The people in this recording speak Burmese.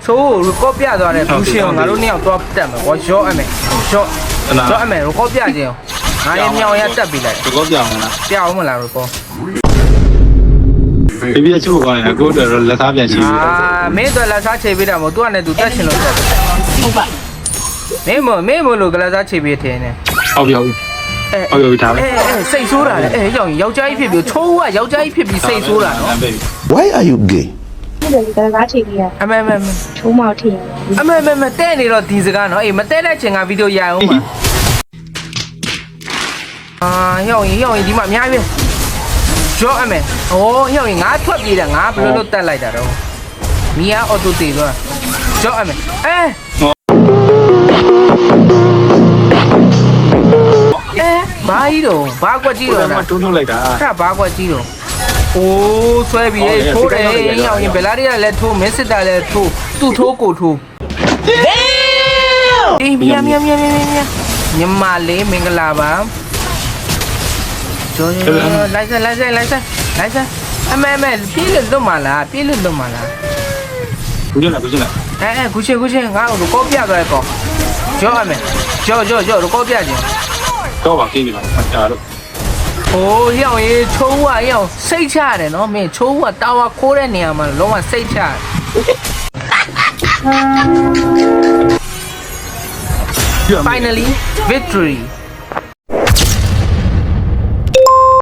ဆိုကိုပြသွားတယ်ဘူးရှင်ငါတို့နှစ်ယောက်တော့တက်မယ်ဘောရော့အမေရော့အမေကိုပြခြင်းငါလည်းမြောင်ရတက်ပြီလိုက် ကိုပြောင်းမလား ပြအောင်မလားကို ဘေဘီချိုးကောင်းရင်အခုတော့လက်သားပြန်ချီပြီ မင်းတို့လက်စားချိန်ပေးတာမဟုတ်သူကလည်းသူတက်ချင်လို့တက် ဟုတ်ပါ မင်းမလို့ကလက်စားချိန်ပေးထင်းနေ ဟုတ်ပြီဟုတ်ပြီထားလိုက် စိတ်ဆိုးတာလေယောက်ျားကြီးဖြစ်ပြီးချိုးကယောက်ျားကြီးဖြစ်ပြီးစိတ်ဆိုးတာနော် Why are you gay? ဒီလိုကစားချိန်ကြီးရ အမေ ချိုးမောက်ထင် တဲ့နေတော့ဒီစကားနော်အေးမတဲ့တဲ့ချိန်ကဗီဒီယိုရအောင်ပါဟောင်းဒီမှာအများကြီးကြောအမေဟောဟောင်းငါထွက်ပြေးတာငါဘယ်လိုလုပ်တက်လိုက်တာတော့မီယာအော်တိုတေသွားကြောအမေဘာကြီးတော့ဘာကွက်ကြီးတော့ မတွန်းထုတ်လိုက်တာ အဲ့ဘာကွက်ကြီးတော့အိုးဆွဲပြီးထိုးတယ်ဟောင်းဘယ်လာရီကလည်းထိုးမင်းစစ်တာလည်းထိုးသူ့ထိုးကိုထိုးအေးမြမလေးမင်္ဂလာပါကျော်လိုက်စမ်းအမေပြေးလို့လွတ်မှာလား ဘူးကျလား ခုချင်းငါ့ကိုကောပြသွားကောကျော်အမေကျော်ကောပြခြင်း တော့ပါကိပြီလားကြာတော့ โอ้ยဟောင်းချိုးဟောင်းစိတ်ချရတယ်နော်မင်းချိုးတာဝါခိုးတဲ့နေရာမှာလုံးဝစိတ်ချတယ် Finally victory